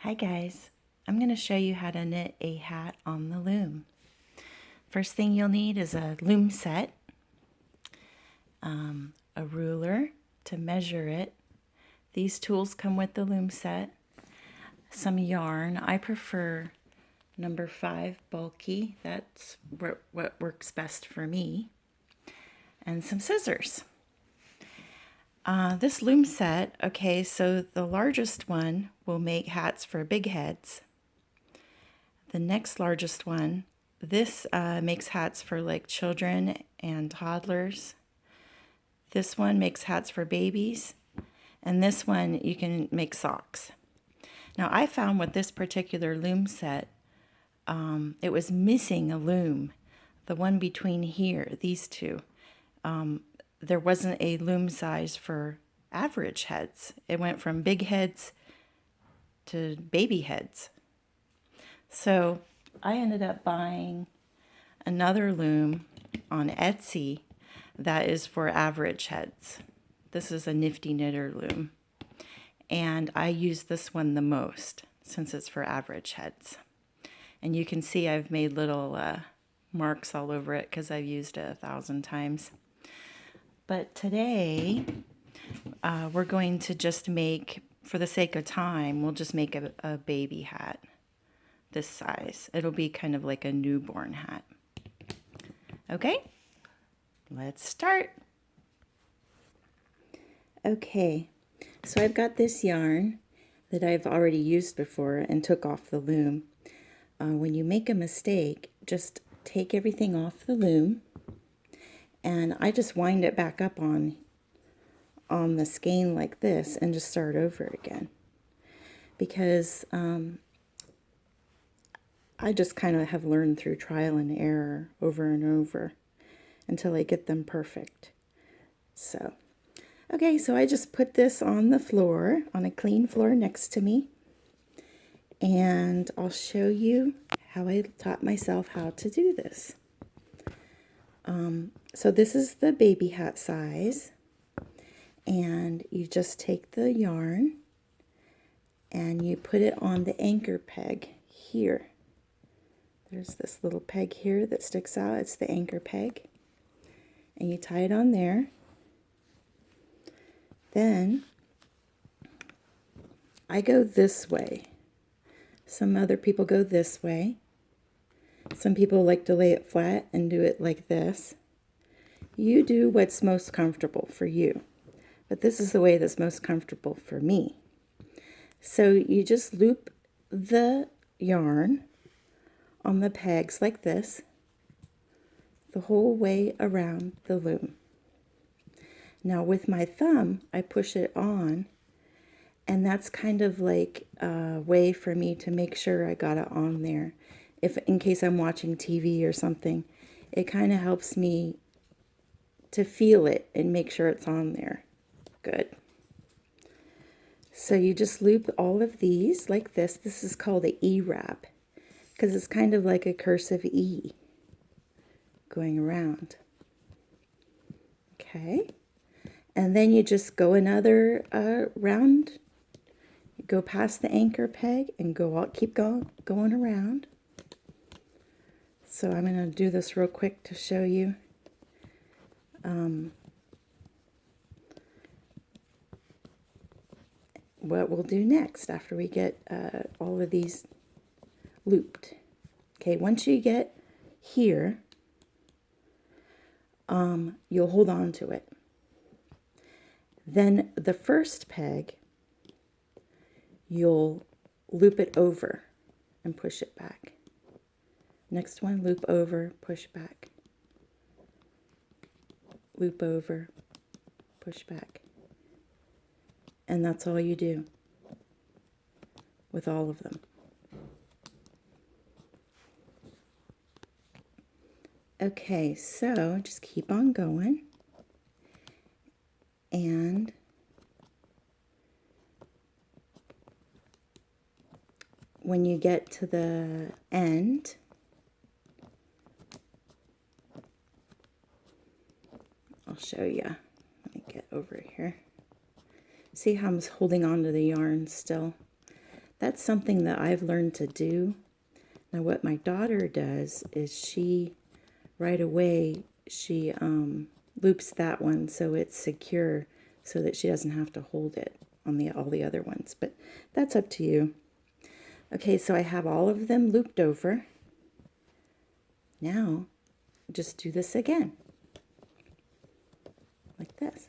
Hi guys, I'm going to show you how to knit a hat on the loom. First thing you'll need is a loom set, a ruler to measure it. These tools come with the loom set, some yarn. I prefer number 5 bulky, that's what works best for me, and some scissors. This loom set, okay, so the largest one will make hats for big heads. The next largest one, this makes hats for like children and toddlers. This one makes hats for babies. And this one you can make socks. Now I found with this particular loom set, it was missing a loom. The one between here, these two. There wasn't a loom size for average heads. It went from big heads to baby heads. So I ended up buying another loom on Etsy that is for average heads. This is a Nifty Knitter loom. And I use this one the most since it's for average heads. And you can see I've made little marks all over it because I've used it 1,000 times. But today we're going to just make, for the sake of time, we'll just make a baby hat this size. It'll be kind of like a newborn hat. Okay, let's start. Okay, so I've got this yarn that I've already used before and took off the loom. When you make a mistake, just take everything off the loom, and I just wind it back up on the skein like this and just start over again, because I just kind of have learned through trial and error over and over until I get them perfect. So, okay, so I just put this on the floor, on a clean floor next to me, and I'll show you how I taught myself how to do this. So this is the baby hat size, and you just take the yarn and you put it on the anchor peg here. There's this little peg here that sticks out. It's the anchor peg. And you tie it on there. Then I go this way. Some other people go this way. Some people like to lay it flat and do it like this. You do what's most comfortable for you. But this is the way that's most comfortable for me. So you just loop the yarn on the pegs like this the whole way around the loom. Now with my thumb, I push it on, and that's kind of like a way for me to make sure I got it on there. If in case I'm watching TV or something, it kind of helps me to feel it and make sure it's on there. Good. So you just loop all of these like this. This is called an E-wrap because it's kind of like a cursive E going around. Okay. And then you just go another round. You go past the anchor peg and go out, keep going around. So I'm going to do this real quick to show you. What we'll do next after we get all of these looped. Okay, once you get here, you'll hold on to it. Then the first peg, you'll loop it over and push it back. Next one, loop over, push back. Loop over, push back. And that's all you do with all of them. Okay, so just keep on going. And when you get to the end, I'll show you. Let me get over here. See how I'm holding on to the yarn still? that's something that I've learned to do. Now what my daughter does is she, right away, she loops that one so it's secure so that she doesn't have to hold it on all the other ones. But that's up to you. Okay, so I have all of them looped over. Now, just do this again, like this.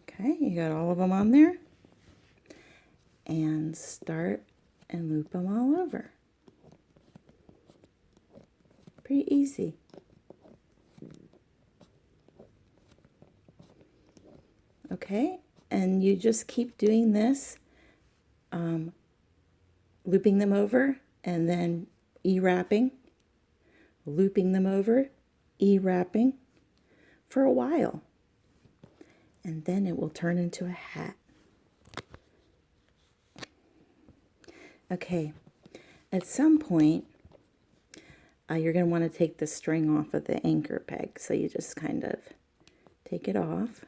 Okay, you got all of them on there. And start and loop them all over. Pretty easy. Okay, and you just keep doing this, looping them over and then E-wrapping, looping them over, E-wrapping for a while. And then it will turn into a hat. Okay, at some point, you're going to want to take the string off of the anchor peg. So you just kind of take it off.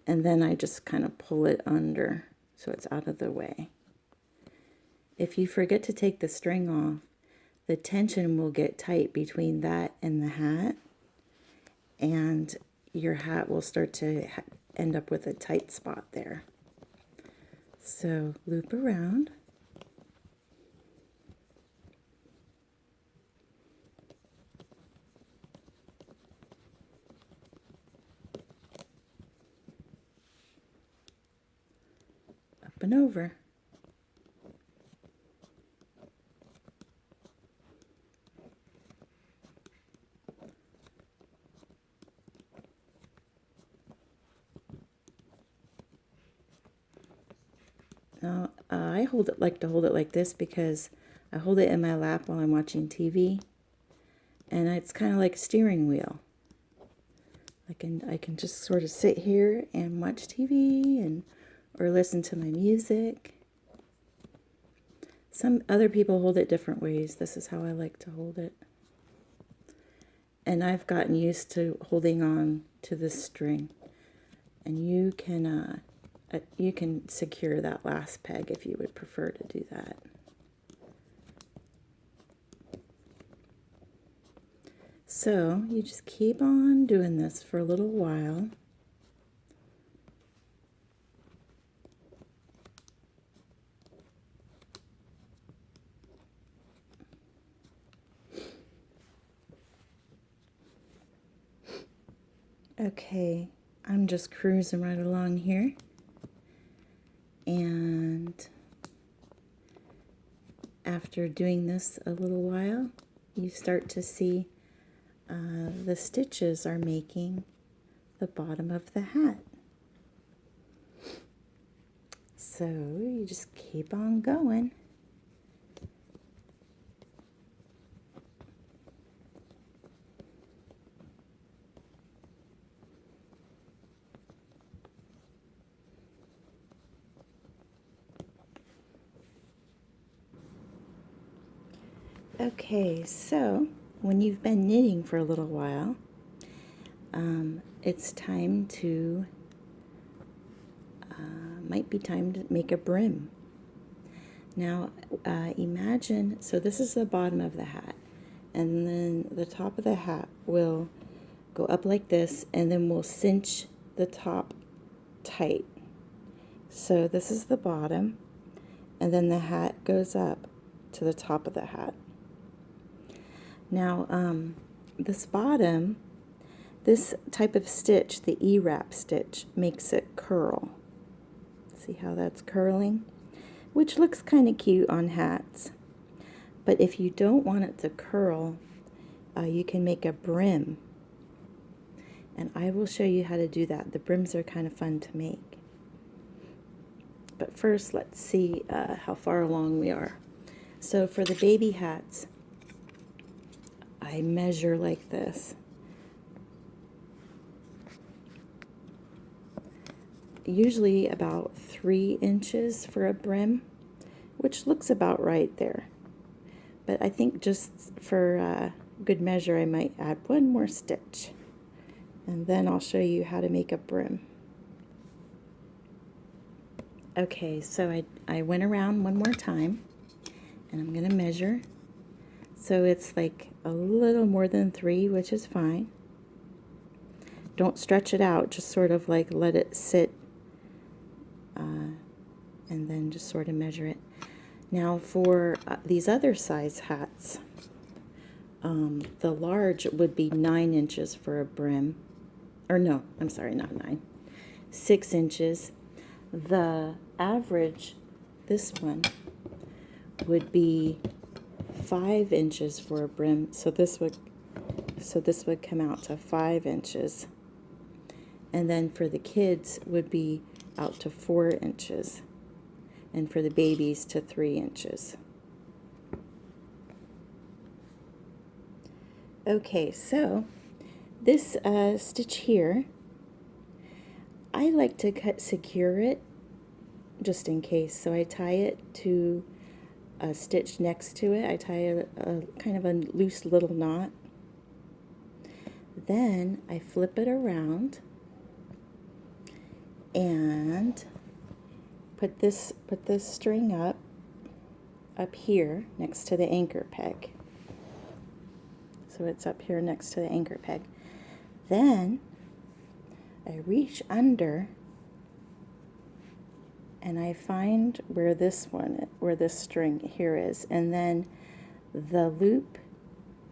And then I just kind of pull it under so it's out of the way. If you forget to take the string off, the tension will get tight between that and the hat. And your hat will start to end up with a tight spot there. So loop around. Up and over. Now, I like to hold it like this because I hold it in my lap while I'm watching TV, and it's kind of like a steering wheel. I can just sort of sit here and watch TV or listen to my music. Some other people hold it different ways. This is how I like to hold it. And I've gotten used to holding on to this string. And you can secure that last peg if you would prefer to do that. So you just keep on doing this for a little while. Okay, I'm just cruising right along here. And after doing this a little while, you start to see the stitches are making the bottom of the hat. So you just keep on going. Okay, so when you've been knitting for a little while, it's time to, might be time to make a brim. Now, imagine, so this is the bottom of the hat, and then the top of the hat will go up like this, and then we'll cinch the top tight. So this is the bottom, and then the hat goes up to the top of the hat. Now, this bottom, this type of stitch, the E-wrap stitch, makes it curl. See how that's curling? Which looks kind of cute on hats. But if you don't want it to curl, you can make a brim. And I will show you how to do that. The brims are kind of fun to make. But first, let's see how far along we are. So for the baby hats, I measure like this. Usually about 3 inches for a brim, which looks about right there. but I think just for good measure I might add one more stitch, and then I'll show you how to make a brim. Okay, so I went around one more time, and I'm going to measure. So it's like a little more than 3, which is fine. Don't stretch it out, just sort of like let it sit, and then just sort of measure it. Now for these other size hats, the large would be 9 inches for a brim. Or no, I'm sorry, not 9. 6 inches. The average, this one, would be 5 inches for a brim. So this would come out to 5 inches. And then for the kids would be out to 4 inches. And for the babies to 3 inches. Okay, so this stitch here, I like to secure it just in case. So I tie it to a stitch next to it. I tie a kind of a loose little knot. Then I flip it around and put this string up here next to the anchor peg. So it's up here next to the anchor peg. Then I reach under and I find where this string here is, and then the loop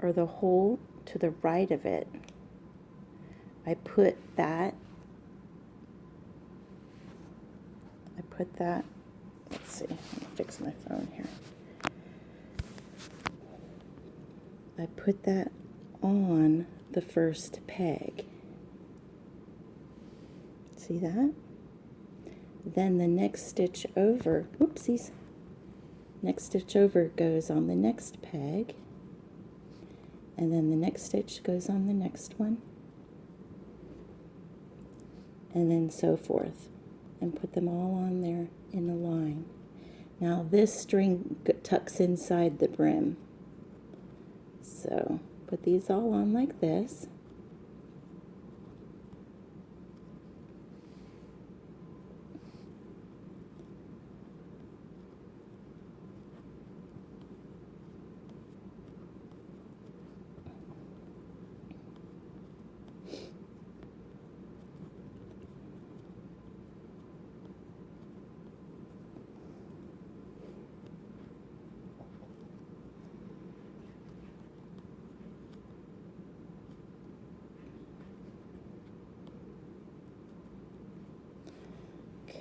or the hole to the right of it, I put that, let's see, let me fix my phone here. I put that on the first peg. See that? Then the next stitch over, whoopsies, next stitch over goes on the next peg, and then the next stitch goes on the next one, and then so forth, and put them all on there in a line. Now this string tucks inside the brim, so put these all on like this.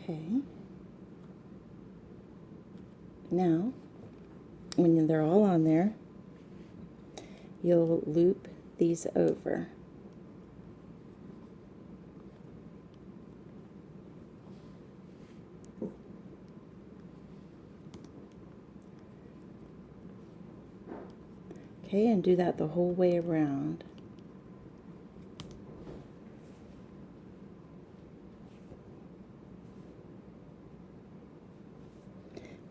Okay. Now, when they're all on there, you'll loop these over. Okay, and do that the whole way around.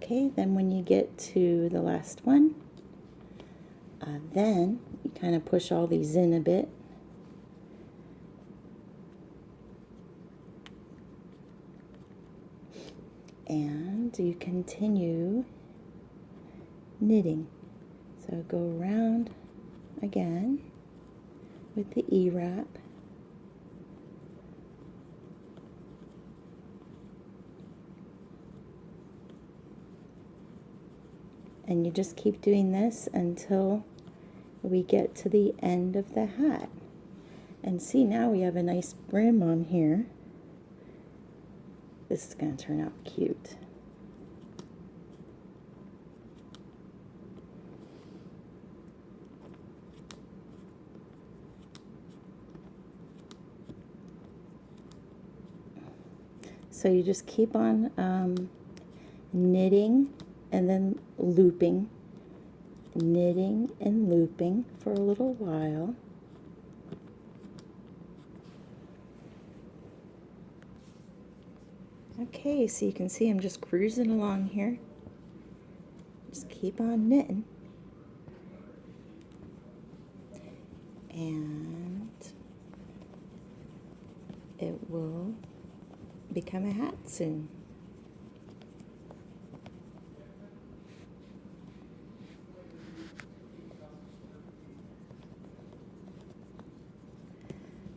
Okay, then when you get to the last one, then you kind of push all these in a bit. And you continue knitting. So go around again with the E-wrap. And you just keep doing this until we get to the end of the hat. And see, now we have a nice brim on here. This is going to turn out cute. So you just keep on knitting and then looping, knitting and looping for a little while. Okay, so you can see I'm just cruising along here. Just keep on knitting. and it will become a hat soon.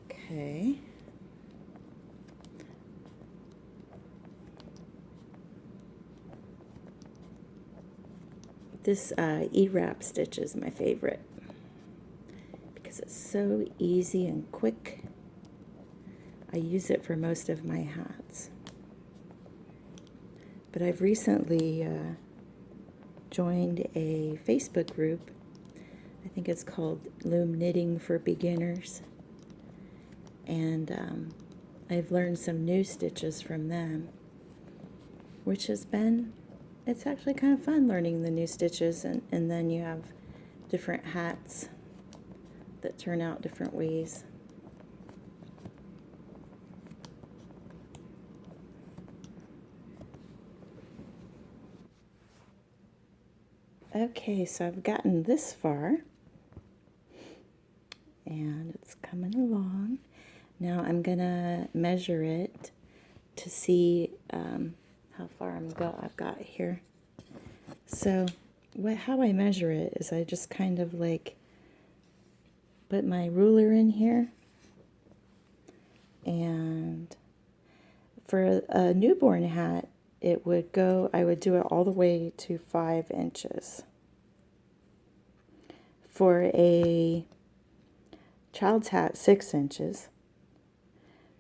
Okay. This E-wrap stitch is my favorite because it's so easy and quick. I use it for most of my hats. But I've recently joined a Facebook group. I think it's called Loom Knitting for Beginners. And I've learned some new stitches from them, which has been, it's actually kind of fun learning the new stitches, and then you have different hats that turn out different ways. Okay, so I've gotten this far, and it's coming along. Now I'm gonna measure it to see how far I've got here. So how I measure it is I just kind of like put my ruler in here, and for a newborn hat I would do it all the way to 5 inches. For a child's hat, 6 inches.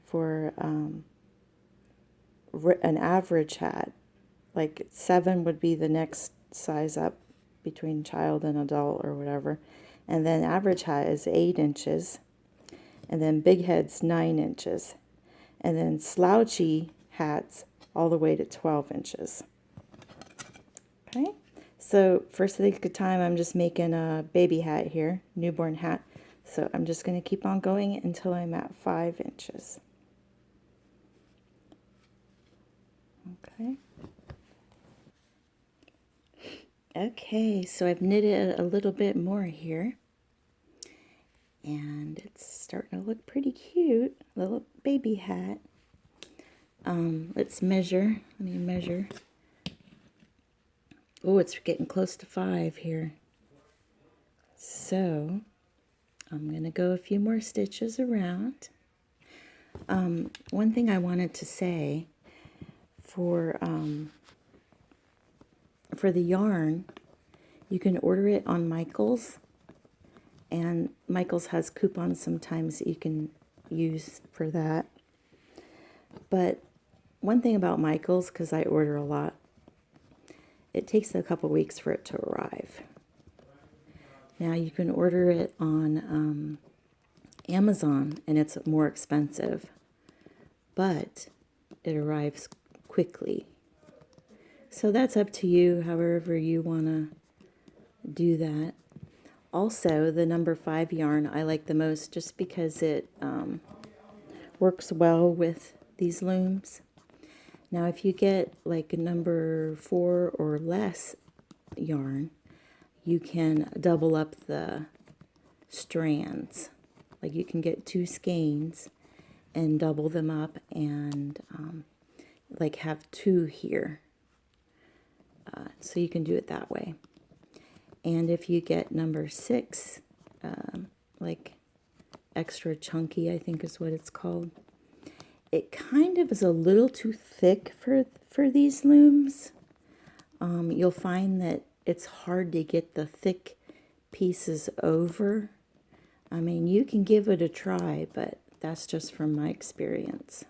For an average hat, like 7 would be the next size up between child and adult or whatever. And then average hat is 8 inches. And then big head's 9 inches. And then slouchy hats all the way to 12 inches. Okay, so for sake of time, I'm just making a baby hat here, newborn hat. So I'm just going to keep on going until I'm at 5 inches. Okay. Okay, so I've knitted a little bit more here. And it's starting to look pretty cute, little baby hat. Let's measure. Let me measure. Oh, it's getting close to 5 here. So I'm going to go a few more stitches around. One thing I wanted to say for the yarn, you can order it on Michaels, and Michaels has coupons sometimes that you can use for that. But one thing about Michaels, because I order a lot, it takes a couple weeks for it to arrive. Now you can order it on Amazon, and it's more expensive, but it arrives quickly. So that's up to you, however you want to do that. Also, the number 5 yarn I like the most just because it works well with these looms. Now, if you get like a number 4 or less yarn, you can double up the strands. Like you can get 2 skeins and double them up and like have 2 here. So you can do it that way. And if you get number 6, like extra chunky, I think is what it's called, it kind of is a little too thick for these looms. You'll find that it's hard to get the thick pieces over. I mean, you can give it a try, but that's just from my experience.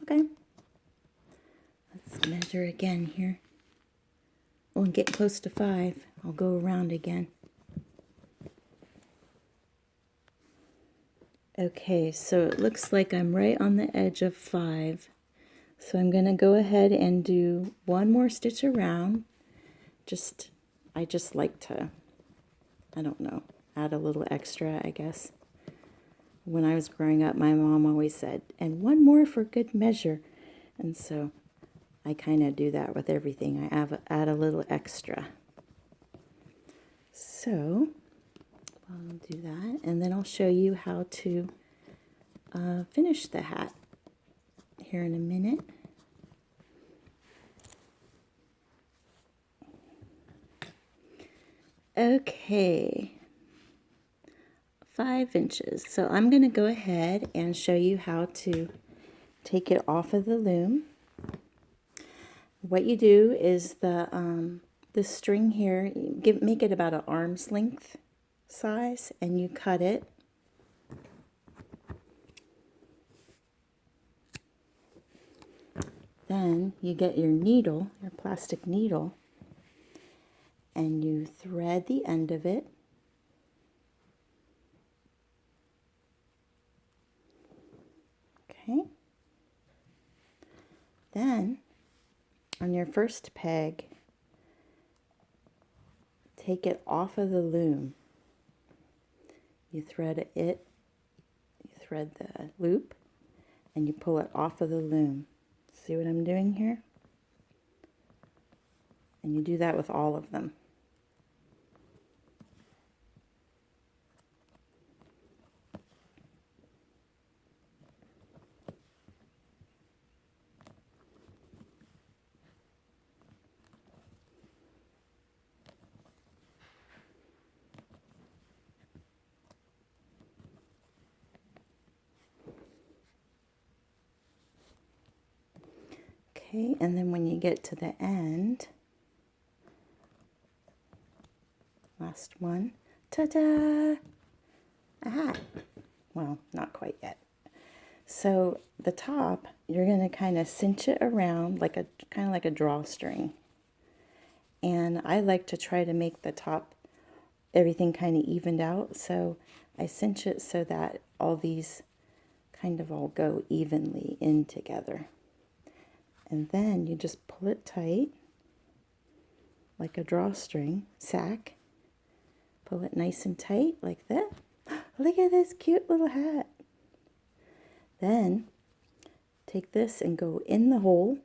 Okay. Let's measure again here. Oh, and get close to 5. I'll go around again. Okay, so it looks like I'm right on the edge of 5. So I'm going to go ahead and do one more stitch around. I just like to, I don't know, add a little extra, I guess. When I was growing up, my mom always said, and one more for good measure. And so I kind of do that with everything. I add a little extra. So I'll do that, and then I'll show you how to finish the hat here in a minute. Okay, 5 inches. So I'm going to go ahead and show you how to take it off of the loom. What you do is the string here, make it about an arm's length size, and you cut it. Then you get your needle, your plastic needle, and you thread the end of it. Okay. Then on your first peg, take it off of the loom. You thread it, you thread the loop, and you pull it off of the loom. See what I'm doing here? And you do that with all of them. Okay, and then when you get to the end, last one, ta-da, a hat. Well, not quite yet. So the top, you're going to kind of cinch it around like kind of like a drawstring. And I like to try to make the top, everything kind of evened out. So I cinch it so that all these kind of all go evenly in together. And then you just pull it tight like a drawstring sack. Pull it nice and tight like that. Look at this cute little hat. Then take this and go in the hole,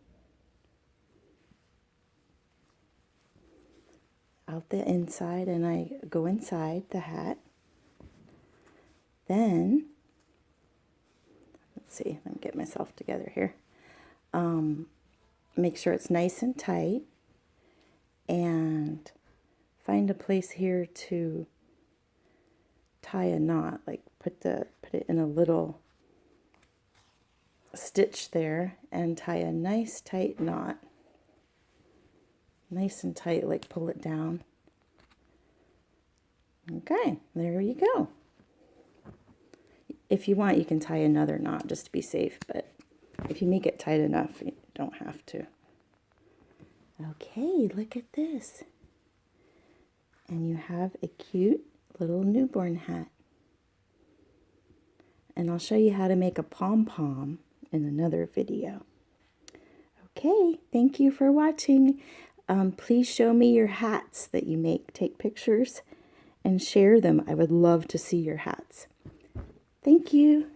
out the inside, and I go inside the hat. Then, let's see, let me get myself together here. Make sure it's nice and tight, and find a place here to tie a knot, like put it in a little stitch there and tie a nice tight knot. Nice and tight, like pull it down. Okay, there you go. If you want, you can tie another knot just to be safe, but if you make it tight enough, you don't have to. Okay, look at this. And you have a cute little newborn hat. And I'll show you how to make a pom-pom in another video. Okay, thank you for watching. Please show me your hats that you make. Take pictures and share them. I would love to see your hats. Thank you.